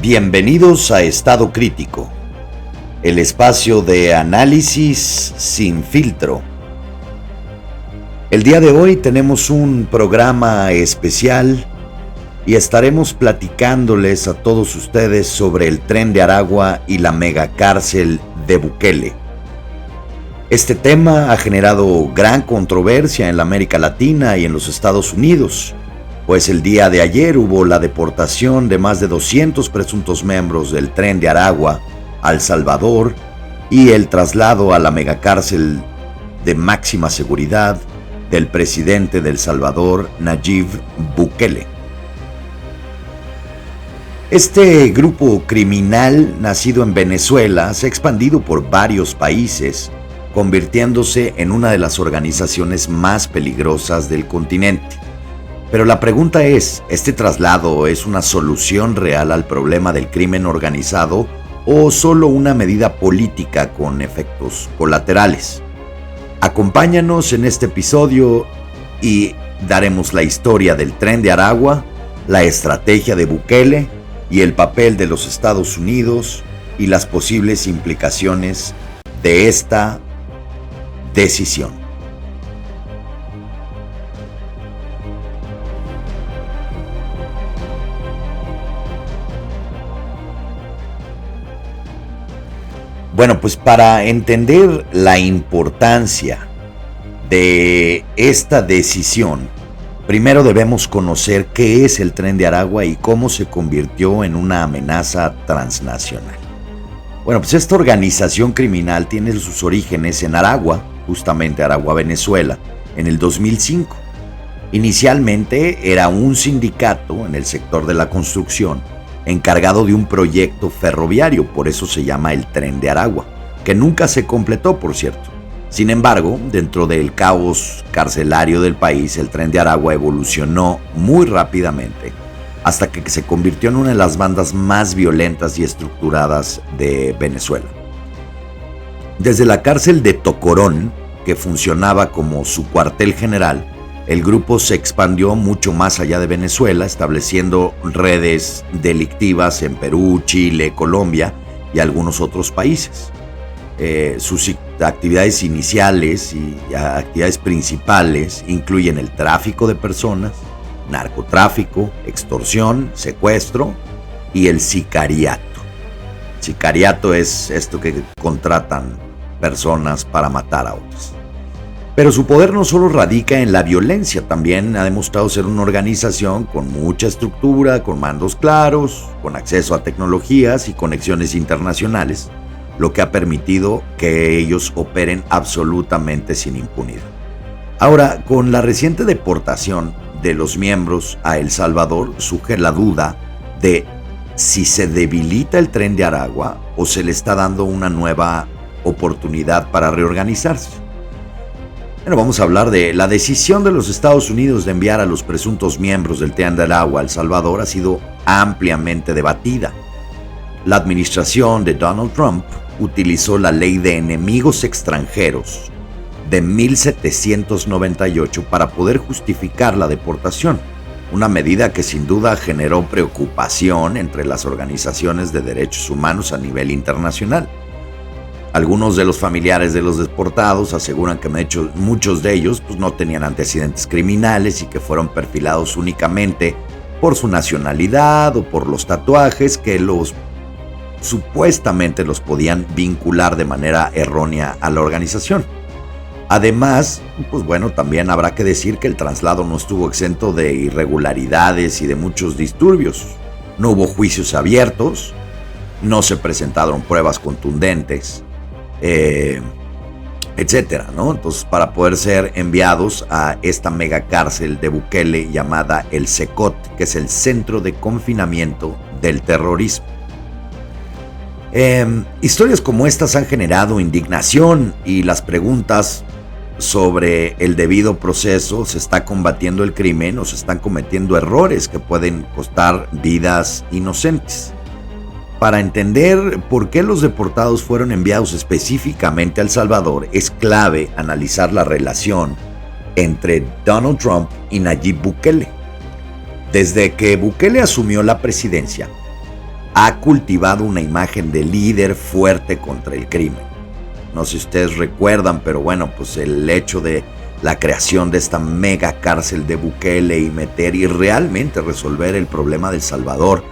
Bienvenidos a Estado Crítico, el espacio de análisis sin filtro. El día de hoy tenemos un programa especial y estaremos platicándoles a todos ustedes sobre el Tren de Aragua y la megacárcel de Bukele. Este tema ha generado gran controversia en la América Latina y en los Estados Unidos, pues el día de ayer hubo la deportación de más de 200 presuntos miembros del Tren de Aragua a El Salvador y el traslado a la megacárcel de máxima seguridad del presidente de El Salvador, Nayib Bukele. Este grupo criminal, nacido en Venezuela, se ha expandido por varios países, convirtiéndose en una de las organizaciones más peligrosas del continente. Pero la pregunta es, ¿este traslado es una solución real al problema del crimen organizado o solo una medida política con efectos colaterales? Acompáñanos en este episodio y daremos la historia del Tren de Aragua, la estrategia de Bukele y el papel de los Estados Unidos y las posibles implicaciones de esta decisión. Bueno, pues para entender la importancia de esta decisión, primero debemos conocer qué es el Tren de Aragua y cómo se convirtió en una amenaza transnacional. Bueno, pues esta organización criminal tiene sus orígenes en Aragua, justamente Aragua, Venezuela, en el 2005. Inicialmente era un sindicato en el sector de la construcción, encargado de un proyecto ferroviario, por eso se llama el Tren de Aragua, que nunca se completó, por cierto. Sin embargo, dentro del caos carcelario del país, el Tren de Aragua evolucionó muy rápidamente, hasta que se convirtió en una de las bandas más violentas y estructuradas de Venezuela. Desde la cárcel de Tocorón, que funcionaba como su cuartel general, el grupo se expandió mucho más allá de Venezuela, estableciendo redes delictivas en Perú, Chile, Colombia y algunos otros países. Sus actividades iniciales y actividades principales incluyen el tráfico de personas, narcotráfico, extorsión, secuestro y el sicariato. Sicariato es esto que contratan personas para matar a otras. Pero su poder no solo radica en la violencia, también ha demostrado ser una organización con mucha estructura, con mandos claros, con acceso a tecnologías y conexiones internacionales, lo que ha permitido que ellos operen absolutamente sin impunidad. Ahora, con la reciente deportación de los miembros a El Salvador, surge la duda de si se debilita el Tren de Aragua o se le está dando una nueva oportunidad para reorganizarse. Bueno, vamos a hablar de la decisión de los Estados Unidos de enviar a los presuntos miembros del Tren de Aragua a El Salvador ha sido ampliamente debatida. La administración de Donald Trump utilizó la Ley de Enemigos Extranjeros de 1798 para poder justificar la deportación, una medida que sin duda generó preocupación entre las organizaciones de derechos humanos a nivel internacional. Algunos de los familiares de los deportados aseguran que muchos de ellos no tenían antecedentes criminales y que fueron perfilados únicamente por su nacionalidad o por los tatuajes que supuestamente los podían vincular de manera errónea a la organización. Además, también habrá que decir que el traslado no estuvo exento de irregularidades y de muchos disturbios. No hubo juicios abiertos, no se presentaron pruebas contundentes, etcétera, ¿no? Entonces, para poder ser enviados a esta megacárcel de Bukele llamada el CECOT, que es el Centro de Confinamiento del Terrorismo. Historias como estas han generado indignación y las preguntas sobre el debido proceso. ¿Se está combatiendo el crimen o se están cometiendo errores que pueden costar vidas inocentes? Para entender por qué los deportados fueron enviados específicamente a El Salvador, es clave analizar la relación entre Donald Trump y Nayib Bukele. Desde que Bukele asumió la presidencia, ha cultivado una imagen de líder fuerte contra el crimen. No sé si ustedes recuerdan, pero bueno, pues el hecho de la creación de esta mega cárcel de Bukele y meter y realmente resolver el problema del Salvador.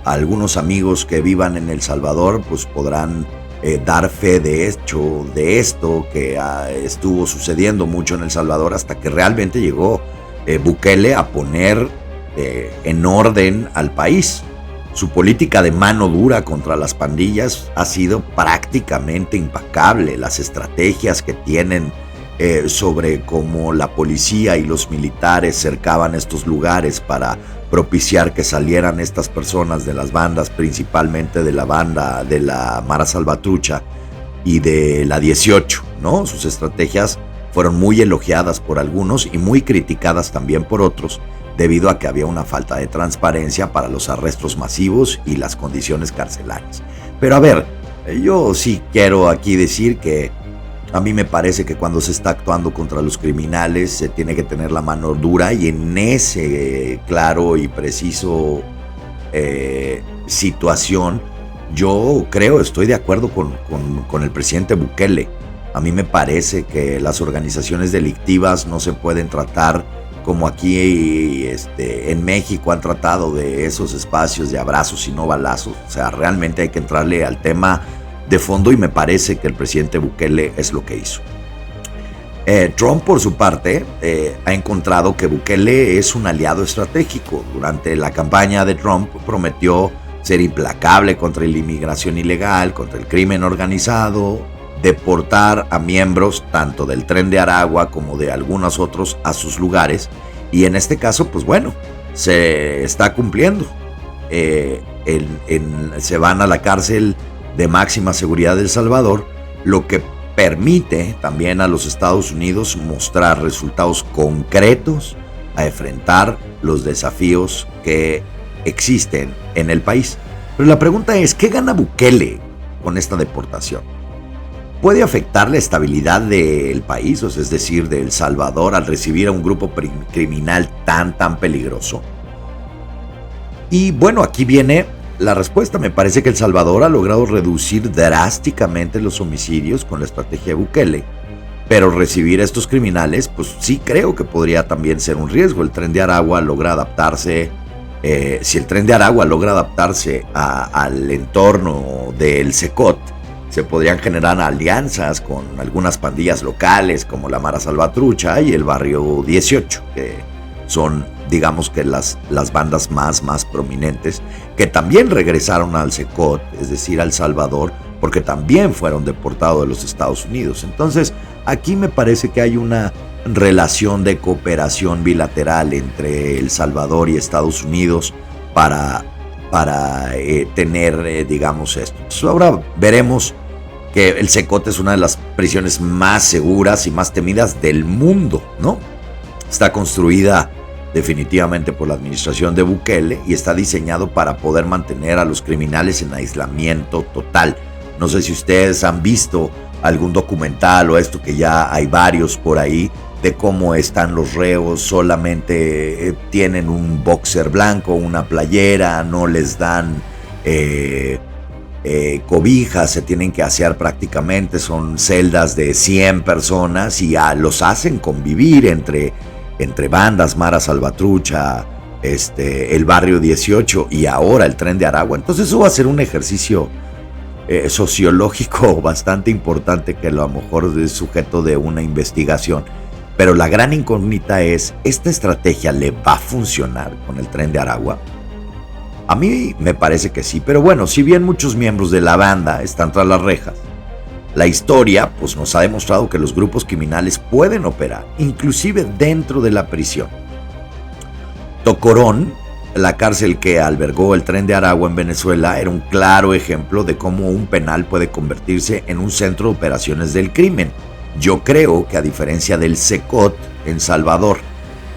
Algunos amigos que vivan en El Salvador pues podrán dar fe de esto que estuvo sucediendo mucho en El Salvador hasta que realmente llegó Bukele a poner en orden al país. Su política de mano dura contra las pandillas ha sido prácticamente impecable. Las estrategias que tienen sobre cómo la policía y los militares cercaban estos lugares para propiciar que salieran estas personas de las bandas, principalmente de la banda de la Mara Salvatrucha y de la 18, ¿no? Sus estrategias fueron muy elogiadas por algunos y muy criticadas también por otros, debido a que había una falta de transparencia para los arrestos masivos y las condiciones carcelarias. Pero a ver, yo sí quiero aquí decir que a mí me parece que cuando se está actuando contra los criminales se tiene que tener la mano dura, y en ese claro y preciso situación yo estoy de acuerdo con el presidente Bukele. A mí me parece que las organizaciones delictivas no se pueden tratar como aquí en México han tratado de esos espacios de abrazos y no balazos. O sea, realmente hay que entrarle al tema de fondo, y me parece que el presidente Bukele es lo que hizo. Trump, por su parte, ha encontrado que Bukele es un aliado estratégico. Durante la campaña de Trump prometió ser implacable contra la inmigración ilegal, contra el crimen organizado, deportar a miembros tanto del Tren de Aragua como de algunos otros a sus lugares, y en este caso, pues bueno, se está cumpliendo. Se van a la cárcel de máxima seguridad de El Salvador, lo que permite también a los Estados Unidos mostrar resultados concretos a enfrentar los desafíos que existen en el país. Pero la pregunta es, ¿qué gana Bukele con esta deportación? ¿Puede afectar la estabilidad del país, es decir, de El Salvador, al recibir a un grupo criminal tan peligroso? Y bueno, aquí viene la respuesta. Me parece que El Salvador ha logrado reducir drásticamente los homicidios con la estrategia de Bukele, pero recibir a estos criminales, pues sí creo que podría también ser un riesgo. El Tren de Aragua logra adaptarse, si el Tren de Aragua logra adaptarse al entorno del Secot, se podrían generar alianzas con algunas pandillas locales como la Mara Salvatrucha y el Barrio 18, que son, digamos que las bandas más prominentes, que también regresaron al Secot, es decir, al Salvador, porque también fueron deportados de los Estados Unidos. Entonces, aquí me parece que hay una relación de cooperación bilateral entre El Salvador y Estados Unidos para tener, digamos, esto. Entonces, ahora veremos que el Secot es una de las prisiones más seguras y más temidas del mundo, ¿no? Está construida definitivamente por la administración de Bukele y está diseñado para poder mantener a los criminales en aislamiento total. No sé si ustedes han visto algún documental o esto, que ya hay varios por ahí, de cómo están los reos, solamente tienen un boxer blanco, una playera, no les dan cobijas, se tienen que asear prácticamente, son celdas de 100 personas y los hacen convivir entre bandas, Mara Salvatrucha, el Barrio 18 y ahora el Tren de Aragua. Entonces eso va a ser un ejercicio sociológico bastante importante, que a lo mejor es sujeto de una investigación. Pero la gran incógnita es, ¿esta estrategia le va a funcionar con el Tren de Aragua? A mí me parece que sí, pero bueno, si bien muchos miembros de la banda están tras las rejas, la historia pues nos ha demostrado que los grupos criminales pueden operar, inclusive dentro de la prisión. Tocorón, la cárcel que albergó el Tren de Aragua en Venezuela, era un claro ejemplo de cómo un penal puede convertirse en un centro de operaciones del crimen. Yo creo que, a diferencia del Secot en Salvador,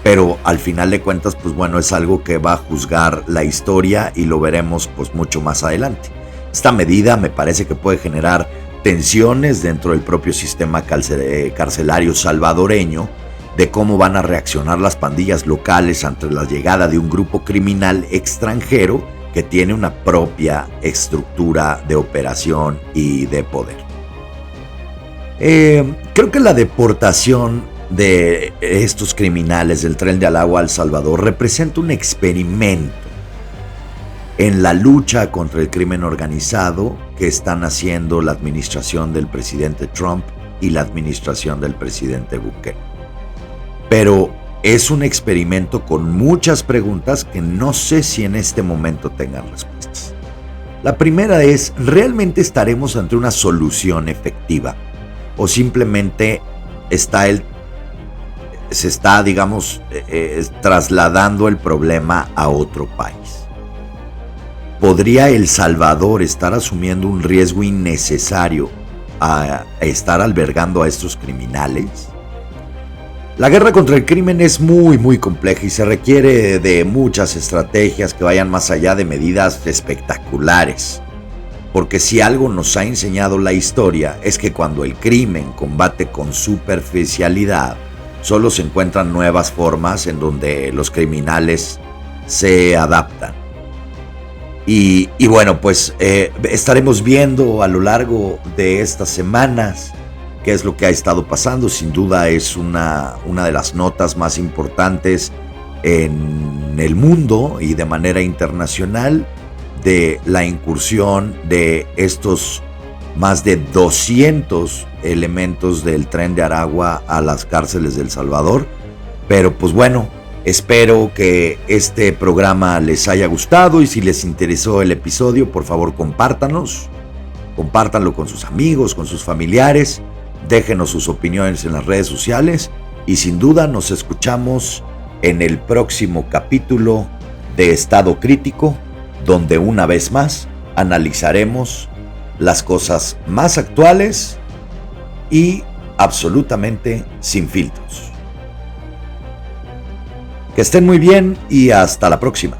pero al final de cuentas, pues bueno, es algo que va a juzgar la historia y lo veremos pues mucho más adelante. Esta medida me parece que puede generar tensiones dentro del propio sistema carcelario salvadoreño, de cómo van a reaccionar las pandillas locales ante la llegada de un grupo criminal extranjero que tiene una propia estructura de operación y de poder. Creo que la deportación de estos criminales del Tren de Aragua a El Salvador representa un experimento en la lucha contra el crimen organizado que están haciendo la administración del presidente Trump y la administración del presidente Bukele. Pero es un experimento con muchas preguntas que no sé si en este momento tengan respuestas. La primera es, ¿realmente estaremos ante una solución efectiva? ¿O simplemente se está, digamos, trasladando el problema a otro país? ¿Podría El Salvador estar asumiendo un riesgo innecesario a estar albergando a estos criminales? La guerra contra el crimen es muy compleja y se requiere de muchas estrategias que vayan más allá de medidas espectaculares. Porque si algo nos ha enseñado la historia es que cuando el crimen combate con superficialidad, solo se encuentran nuevas formas en donde los criminales se adaptan. Y bueno, pues estaremos viendo a lo largo de estas semanas qué es lo que ha estado pasando. Sin duda es una de las notas más importantes en el mundo y de manera internacional de la incursión de estos más de 200 elementos del Tren de Aragua a las cárceles de El Salvador. Pero pues bueno, espero que este programa les haya gustado y si les interesó el episodio, por favor compártanlo con sus amigos, con sus familiares, déjenos sus opiniones en las redes sociales y sin duda nos escuchamos en el próximo capítulo de Estado Crítico, donde una vez más analizaremos las cosas más actuales y absolutamente sin filtros. Que estén muy bien y hasta la próxima.